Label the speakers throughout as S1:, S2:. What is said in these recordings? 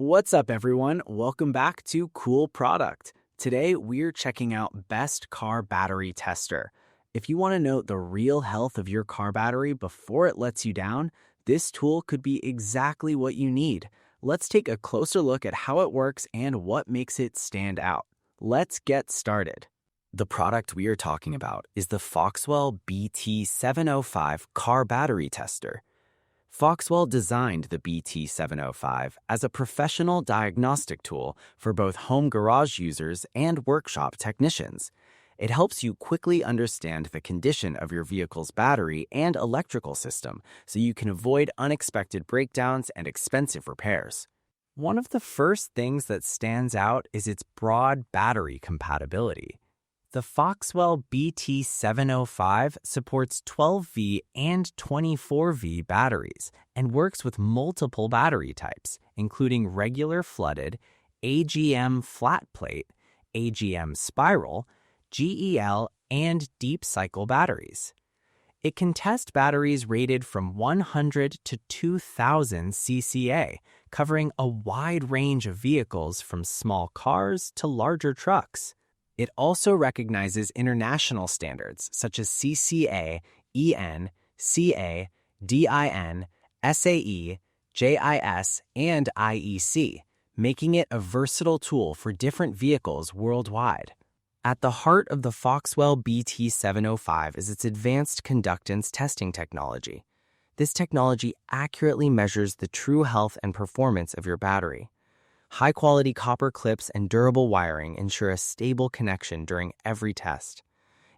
S1: What's up, everyone? Welcome back to Cool Product. Today, we're checking out Best Car Battery Tester. If you want to know the real health of your car battery before it lets you down, this tool could be exactly what you need. Let's take a closer look at how it works and what makes it stand out. Let's get started. The product we are talking about is the Foxwell BT705 Car Battery Tester. Foxwell designed the BT705 as a professional diagnostic tool for both home garage users and workshop technicians. It helps you quickly understand the condition of your vehicle's battery and electrical system so you can avoid unexpected breakdowns and expensive repairs. One of the first things that stands out is its broad battery compatibility. The Foxwell BT705 supports 12V and 24V batteries and works with multiple battery types, including regular flooded, AGM flat plate, AGM spiral, GEL, and deep cycle batteries. It can test batteries rated from 100 to 2000 CCA, covering a wide range of vehicles from small cars to larger trucks. It also recognizes international standards such as CCA, EN, CA, DIN, SAE, JIS, and IEC, making it a versatile tool for different vehicles worldwide. At the heart of the Foxwell BT705 is its advanced conductance testing technology. This technology accurately measures the true health and performance of your battery. High-quality copper clips and durable wiring ensure a stable connection during every test.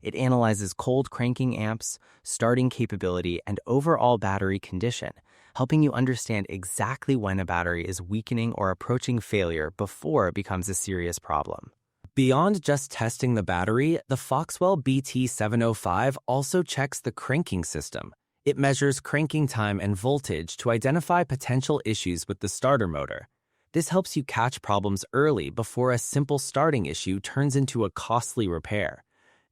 S1: It analyzes cold cranking amps, starting capability, and overall battery condition, helping you understand exactly when a battery is weakening or approaching failure before it becomes a serious problem. Beyond just testing the battery, the Foxwell BT705 also checks the cranking system. It measures cranking time and voltage to identify potential issues with the starter motor. This helps you catch problems early before a simple starting issue turns into a costly repair.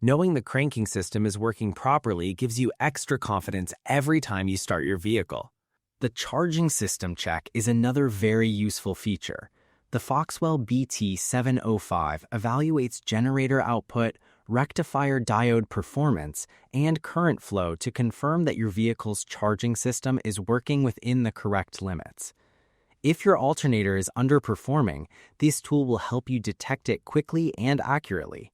S1: Knowing the cranking system is working properly gives you extra confidence every time you start your vehicle. The charging system check is another very useful feature. The Foxwell BT705 evaluates generator output, rectifier diode performance, and current flow to confirm that your vehicle's charging system is working within the correct limits. If your alternator is underperforming, this tool will help you detect it quickly and accurately.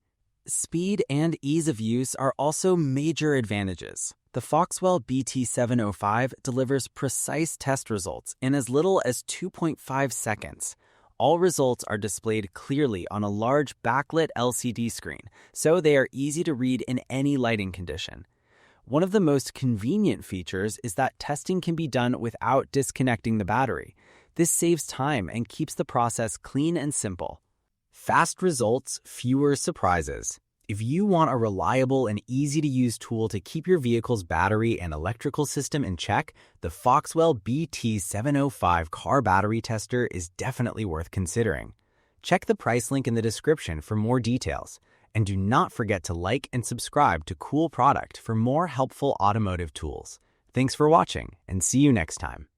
S1: Speed and ease of use are also major advantages. The Foxwell BT705 delivers precise test results in as little as 2.5 seconds. All results are displayed clearly on a large backlit LCD screen, so they are easy to read in any lighting condition. One of the most convenient features is that testing can be done without disconnecting the battery. This saves time and keeps the process clean and simple. Fast results, fewer surprises. If you want a reliable and easy-to-use tool to keep your vehicle's battery and electrical system in check, the Foxwell BT705 Car Battery Tester is definitely worth considering. Check the price link in the description for more details. And do not forget to like and subscribe to Cool Product for more helpful automotive tools. Thanks for watching, and see you next time.